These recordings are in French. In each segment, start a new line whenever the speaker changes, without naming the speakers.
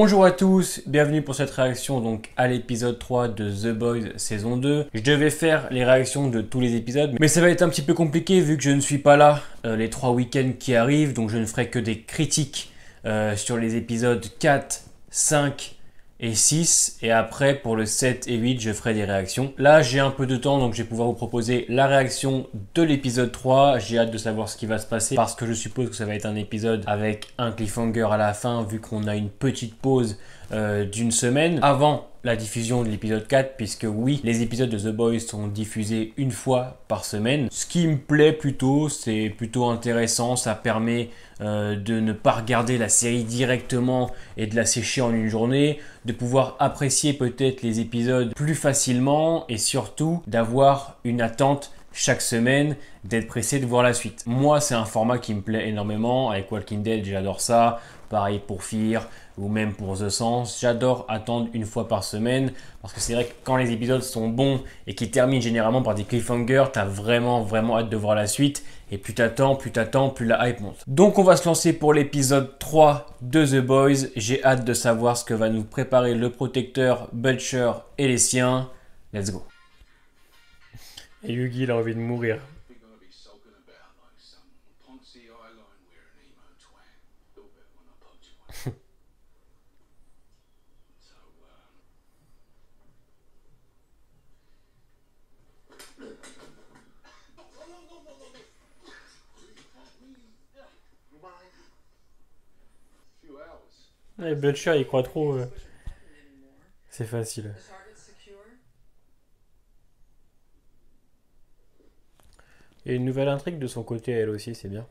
Bonjour à tous, bienvenue pour cette réaction donc à l'épisode 3 de The Boys saison 2. Je devais faire les réactions de tous les épisodes, mais ça va être un petit peu compliqué vu que je ne suis pas là les 3 week-ends qui arrivent, donc je ne ferai que des critiques sur les épisodes 4, 5 et 6, et après pour le 7 et 8 je ferai des réactions. Là j'ai un peu de temps, donc je vais pouvoir vous proposer la réaction de l'épisode 3. J'ai hâte de savoir ce qui va se passer parce que je suppose que ça va être un épisode avec un cliffhanger à la fin vu qu'on a une petite pause d'une semaine avant la diffusion de l'épisode 4, puisque oui, les épisodes de The Boys sont diffusés une fois par semaine. Ce qui me plaît plutôt, c'est plutôt intéressant, ça permet de ne pas regarder la série directement et de la sécher en une journée, de pouvoir apprécier peut-être les épisodes plus facilement et surtout d'avoir une attente chaque semaine, d'être pressé de voir la suite. Moi, c'est un format qui me plaît énormément. Avec Walking Dead, j'adore ça. Pareil pour Fear ou même pour The Sens. J'adore attendre une fois par semaine parce que c'est vrai que quand les épisodes sont bons et qui terminent généralement par des cliffhangers, t'as vraiment hâte de voir la suite. Et plus t'attends, plus la hype monte. Donc on va se lancer pour l'épisode 3 de The Boys. J'ai hâte de savoir ce que va nous préparer le protecteur, Butcher et les siens. Let's go. Et Yugi, il a envie de mourir. Et Butcher, il croit trop. C'est facile. Et une nouvelle intrigue de son côté, elle aussi, c'est bien.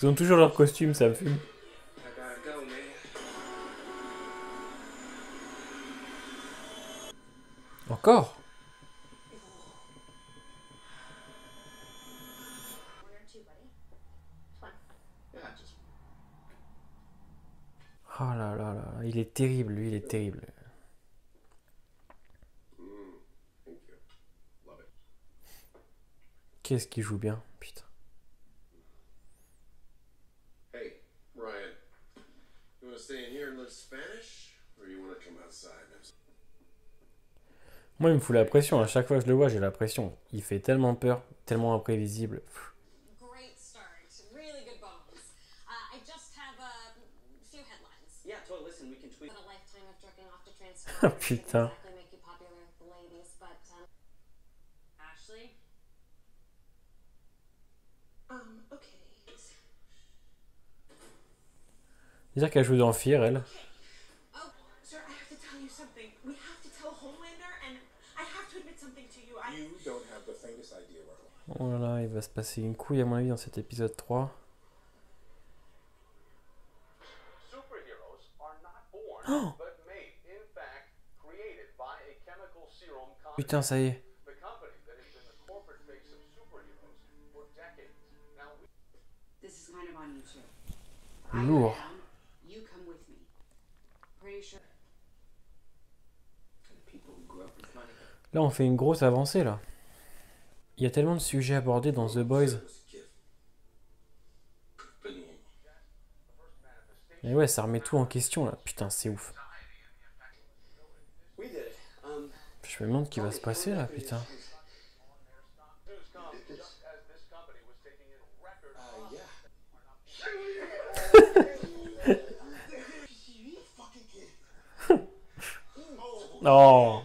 Ils ont toujours leur costume, ça me fume. Encore? Oh là là là, il est terrible, lui, il est terrible. Qu'est-ce qu'il joue bien, putain.
Hey, Ryan. You wanna stay in here and learn Spanish? Or you wanna come outside?
Moi, il me fout la pression. À chaque fois que je le vois, j'ai la pression. Il fait tellement peur, tellement imprévisible.
Great start. Really good bones. I just have a few headlines.
Yeah, totally. Listen, we can tweet.
But a lifetime of jerking off to transform
Oh, putain.
exactly make you popular with the ladies, but Ashley?
Okay.
Dire qu'elle joue dans Fear, elle.
Oh, sir, I have to tell you something. We have to tell Homelander, and I have to admit something to you.
You don't have the faintest idea where
Oh là là, il va se passer une couille à mon avis dans cet épisode 3.
Superheroes are not born, but made, in fact, created by a chemical serum company.
Putain, ça y est.
The company that has been the corporate face of superheroes for decades. Now we
This is kind of on you too.
Lourd.
You come with me. Pretty sure.
People who grew up with money.
Là, on fait une grosse avancée, là. Il y a tellement de sujets abordés dans The Boys. Et ouais, ça remet tout en question, là. Putain, c'est ouf.
We did it.
Je me demande ce qui va se passer, là, putain.
news comes just as this company was taking in record
Non.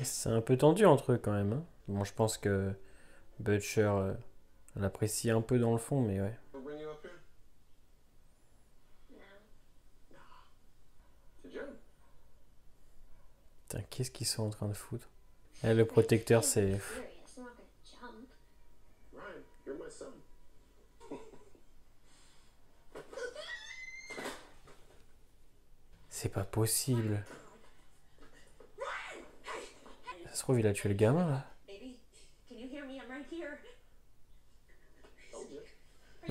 C'est un peu tendu entre eux, quand même. Hein. Bon, je pense que Butcher l'apprécie un peu dans le fond, mais ouais.
bring you up here? Did you?
Putain, qu'est-ce qu'ils sont en train de foutre? Et le protecteur, c'est...
Ryan, you're my son.
C'est pas possible. Ça se trouve, il a tué le gamin, là.
Baby, can you hear me? I'm right here.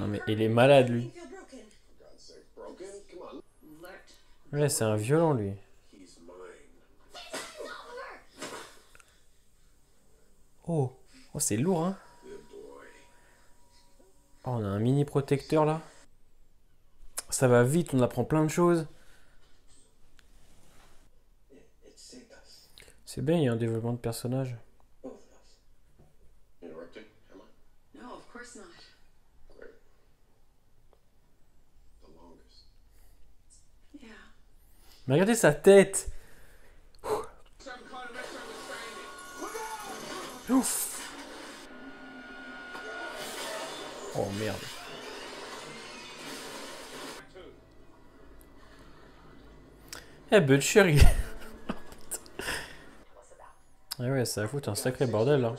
mais il est malade, lui.
You feel broken.
For God's sake, broken? Come on.
Alert.
Ouais, c'est un violent, lui.
He's mine.
Oh, oh c'est lourd, hein.
Good boy.
Oh, on a un mini protecteur, là. Ça va vite, on apprend plein de choses.
It saved us.
C'est bien, il y a un développement de personnage.
Both of us. Interrupting, am I?
No, of course not.
Great. The longest.
Yeah.
Mais regardez sa tête.
Some kind of misunderstanding.
Ouf. Oh merde. Eh Butcher, il... Ah ouais, ça fout un sacré bordel là.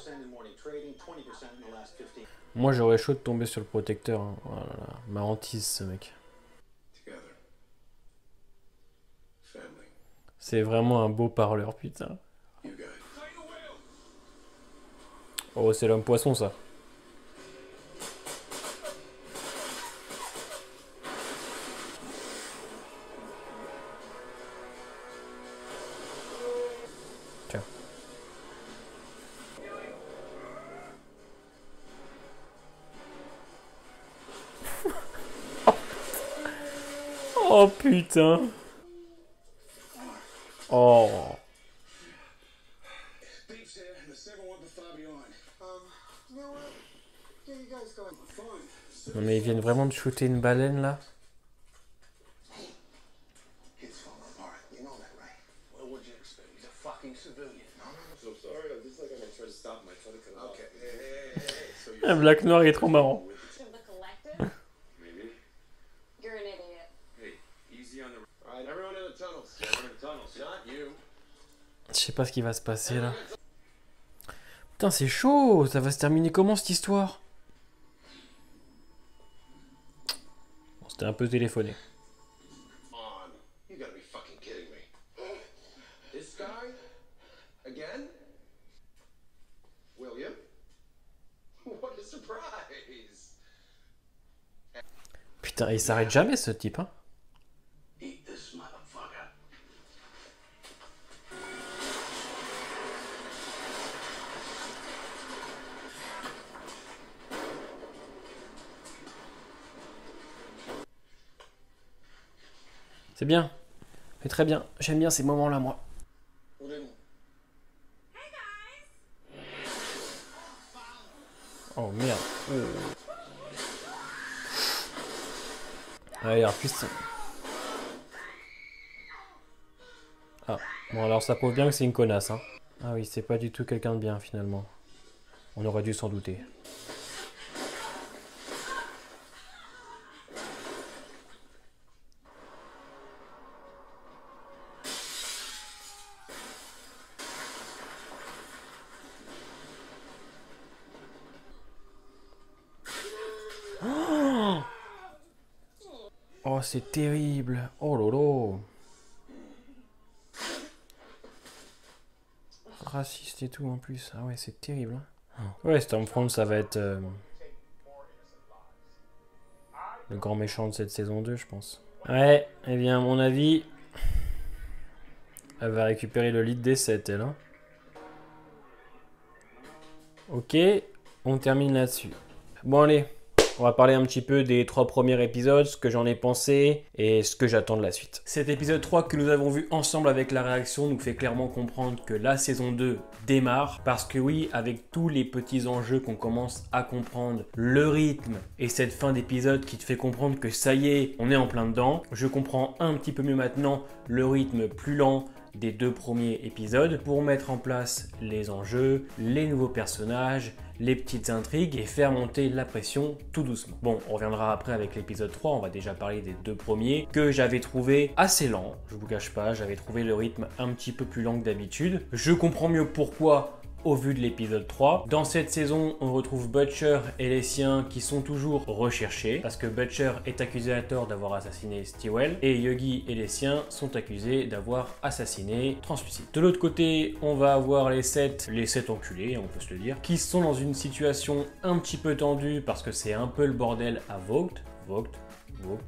Moi j'aurais chaud de tomber sur le protecteur. Hein. Oh là là, ma hantise ce mec.
Together. Family.
C'est vraiment un beau parleur, putain.
You guys.
Oh, c'est l'homme poisson ça. Tiens. Oh putain. Oh.
Beats here, and the 7-1 for far beyond.
You know what? Get you guys going. Fine.
Non mais ils viennent vraiment de shooter une baleine là.
He's falling apart. You know that, right? What would you expect? He's a fucking civilian.
I'm so sorry. I'm just like I'm gonna try to stop him. I try to cut him off. Okay. Hey. So
Un Black Noir est trop marrant.
To the collective,
maybe.
you're an idiot.
Hey, easy on the. All right, everyone in the tunnels. Everyone in the tunnels. Not you.
Je sais pas ce qui va se passer là. Putain c'est chaud. Ça va se terminer comment cette histoire? Bon, c'était un peu téléphoné.
On. You gotta be fucking kidding me. This guy? Again? William? What a surprise!
Putain, il s'arrête jamais ce type hein.
Eat this motherfucker.
C'est bien. C'est très bien. J'aime bien ces moments là moi.
What in?
Oh merde. Allez, alors putain. Ah, bon alors ça prouve bien que c'est une connasse hein. Ah oui, c'est pas du tout quelqu'un de bien finalement. On aurait dû s'en douter. Oh, c'est terrible. Oh lolo. Raciste et tout en plus. Ah ouais, c'est terrible. Hein. Ouais, Stormfront, ça va être le grand méchant de cette saison 2, je pense. Ouais, eh bien, à mon avis, elle va récupérer le lead des 7, elle. Hein. Ok, on termine là-dessus. Bon, allez. On va parler un petit peu des 3 premiers épisodes, ce que j'en ai pensé et ce que j'attends de la suite. Cet épisode 3 que nous avons vu ensemble avec la réaction nous fait clairement comprendre que la saison 2 démarre. Parce que oui, avec tous les petits enjeux qu'on commence à comprendre, le rythme et cette fin d'épisode qui te fait comprendre que ça y est, on est en plein dedans. Je comprends un petit peu mieux maintenant le rythme plus lent des 2 premiers épisodes pour mettre en place les enjeux, les nouveaux personnages, les petites intrigues et faire monter la pression tout doucement. Bon, on reviendra après avec l'épisode 3, on va déjà parler des 2 premiers que j'avais trouvé assez lent, je vous cache pas, j'avais trouvé le rythme un petit peu plus lent que d'habitude. Je comprends mieux pourquoi au vu de l'épisode 3. Dans cette saison, on retrouve Butcher et les siens qui sont toujours recherchés parce que Butcher est accusé à tort d'avoir assassiné Stillwell et Yogi et les siens sont accusés d'avoir assassiné Translucide. De l'autre côté, on va avoir les 7 enculés, on peut se le dire, qui sont dans une situation un petit peu tendue parce que c'est un peu le bordel à Vought.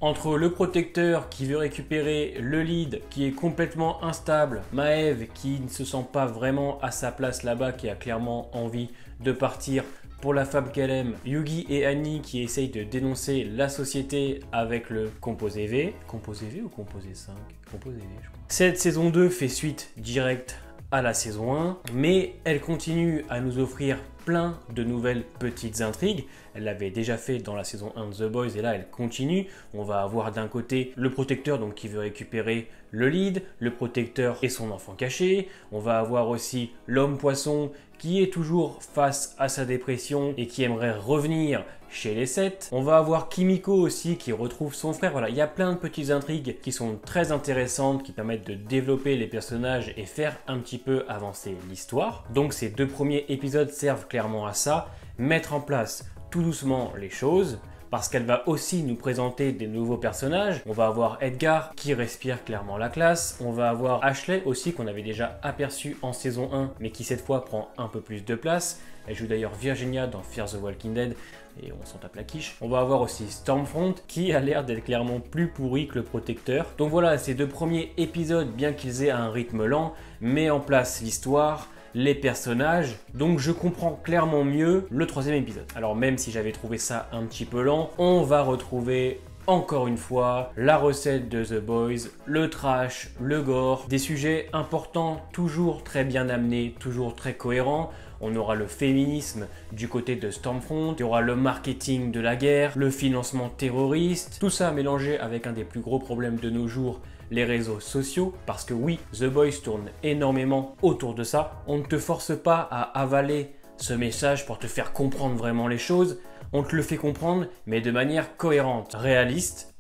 Entre le protecteur qui veut récupérer le lead, qui est complètement instable, Maeve qui ne se sent pas vraiment à sa place là-bas, qui a clairement envie de partir pour la femme qu'elle aime, Yugi et Annie qui essayent de dénoncer la société avec le composé V. Composé V ou composé 5 ? Composé V, je crois. Cette saison 2 fait suite directe à la saison 1, mais elle continue à nous offrir plein de nouvelles petites intrigues. Elle l'avait déjà fait dans la saison 1 de The Boys et là elle continue. On va avoir d'un côté le protecteur donc qui veut récupérer le lead, le protecteur et son enfant caché. On va avoir aussi l'homme poisson qui est toujours face à sa dépression et qui aimerait revenir chez les 7. On va avoir Kimiko aussi qui retrouve son frère. Voilà, il y a plein de petites intrigues qui sont très intéressantes, qui permettent de développer les personnages et faire un petit peu avancer l'histoire. Donc ces 2 premiers épisodes servent clairement à ça, mettre en place tout doucement les choses, parce qu'elle va aussi nous présenter des nouveaux personnages. On va avoir Edgar qui respire clairement la classe. On va avoir Ashley aussi qu'on avait déjà aperçu en saison 1 mais qui cette fois prend un peu plus de place. Elle joue d'ailleurs Virginia dans Fear the Walking Dead et on s'en tape la quiche. On va avoir aussi Stormfront qui a l'air d'être clairement plus pourri que le protecteur. Donc voilà, ces 2 premiers épisodes, bien qu'ils aient un rythme lent, met en place l'histoire, les personnages, donc je comprends clairement mieux le 3e épisode. Alors même si j'avais trouvé ça un petit peu lent, on va retrouver encore une fois la recette de The Boys, le trash, le gore, des sujets importants, toujours très bien amenés, toujours très cohérents. On aura le féminisme du côté de Stormfront, il y aura le marketing de la guerre, le financement terroriste, tout ça mélangé avec un des plus gros problèmes de nos jours, les réseaux sociaux, parce que oui, The Boys tourne énormément autour de ça. On ne te force pas à avaler ce message pour te faire comprendre vraiment les choses, on te le fait comprendre, mais de manière cohérente, réaliste.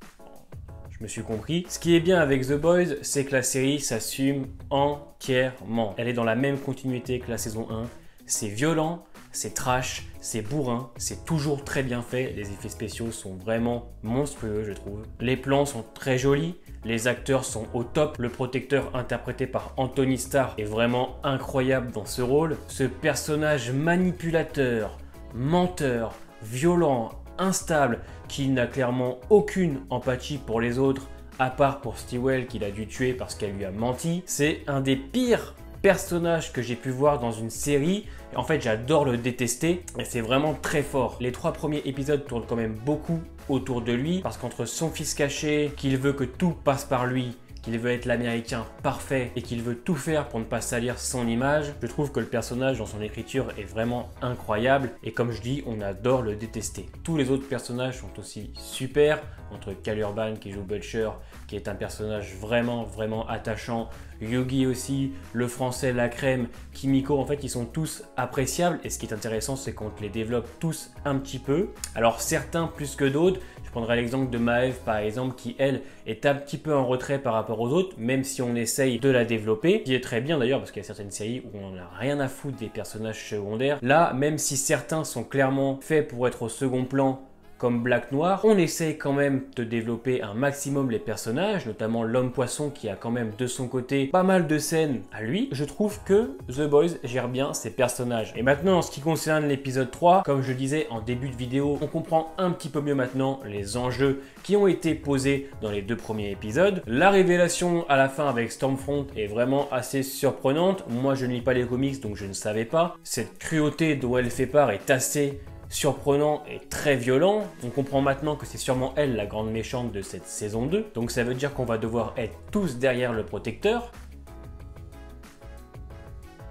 Je me suis compris. Ce qui est bien avec The Boys, c'est que la série s'assume entièrement. Elle est dans la même continuité que la saison 1. C'est violent, c'est trash, c'est bourrin, c'est toujours très bien fait. Les effets spéciaux sont vraiment monstrueux, je trouve. Les plans sont très jolis. Les acteurs sont au top. Le protecteur interprété par Anthony Starr est vraiment incroyable dans ce rôle. Ce personnage manipulateur, menteur, violent, instable, qui n'a clairement aucune empathie pour les autres, à part pour Stillwell qu'il a dû tuer parce qu'elle lui a menti. C'est un des pires personnages que j'ai pu voir dans une série. Et en fait, j'adore le détester et c'est vraiment très fort. Les 3 premiers épisodes tournent quand même beaucoup autour de lui parce qu'entre son fils caché, qu'il veut que tout passe par lui, qu'il veut être l'américain parfait et qu'il veut tout faire pour ne pas salir son image, je trouve que le personnage dans son écriture est vraiment incroyable et comme je dis, on adore le détester. Tous les autres personnages sont aussi super, entre Cal Urban qui joue Butcher, qui est un personnage vraiment attachant, Yogi aussi, le français la crème, Kimiko, en fait ils sont tous appréciables et ce qui est intéressant c'est qu'on les développe tous un petit peu. Alors certains plus que d'autres, je prendrai l'exemple de Maeve par exemple qui elle est un petit peu en retrait par rapport aux autres, même si on essaye de la développer, qui est très bien d'ailleurs parce qu'il y a certaines séries où on n'a rien à foutre des personnages secondaires. Là, même si certains sont clairement faits pour être au second plan, comme Black Noir, on essaie quand même de développer un maximum les personnages, notamment l'homme poisson qui a quand même de son côté pas mal de scènes à lui. Je trouve que The Boys gère bien ses personnages. Et maintenant, en ce qui concerne l'épisode 3, comme je disais en début de vidéo, on comprend un petit peu mieux maintenant les enjeux qui ont été posés dans les 2 premiers épisodes. La révélation à la fin avec Stormfront est vraiment assez surprenante. Moi, je ne lis pas les comics, donc je ne savais pas. Cette cruauté dont elle fait part est assez surprenant et très violent. On comprend maintenant que c'est sûrement elle la grande méchante de cette saison 2. Donc ça veut dire qu'on va devoir être tous derrière le protecteur.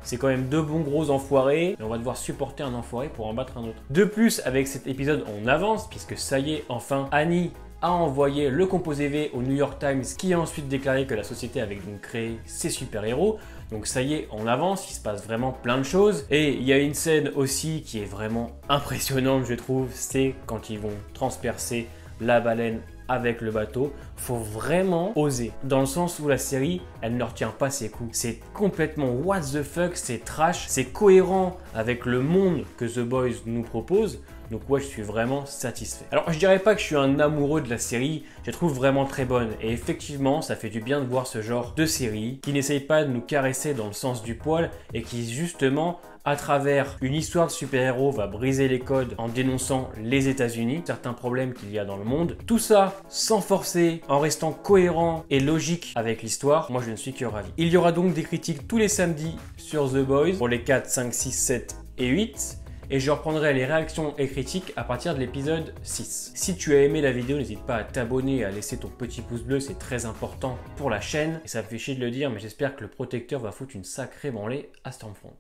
C'est quand même 2 bons gros enfoirés et on va devoir supporter un enfoiré pour en battre un autre. De plus, avec cet épisode, on avance puisque ça y est, enfin, Annie a envoyé le composé V au New York Times qui a ensuite déclaré que la société avait donc créé ses super-héros. Donc ça y est, on avance, il se passe vraiment plein de choses. Et il y a une scène aussi qui est vraiment impressionnante, je trouve, c'est quand ils vont transpercer la baleine avec le bateau. Faut vraiment oser. Dans le sens où la série, elle ne retient pas ses coups. C'est complètement what the fuck, c'est trash, c'est cohérent avec le monde que The Boys nous propose. Donc ouais, je suis vraiment satisfait. Alors je dirais pas que je suis un amoureux de la série, je la trouve vraiment très bonne. Et effectivement, ça fait du bien de voir ce genre de série qui n'essaye pas de nous caresser dans le sens du poil et qui justement, à travers une histoire de super-héros, va briser les codes en dénonçant les États-Unis, certains problèmes qu'il y a dans le monde. Tout ça sans forcer, en restant cohérent et logique avec l'histoire. Moi, je ne suis que ravi. Il y aura donc des critiques tous les samedis sur The Boys pour les 4, 5, 6, 7 et 8. Et je reprendrai les réactions et critiques à partir de l'épisode 6. Si tu as aimé la vidéo, n'hésite pas à t'abonner et à laisser ton petit pouce bleu, c'est très important pour la chaîne. Et ça me fait chier de le dire, mais j'espère que le protecteur va foutre une sacrée branlée à Stormfront.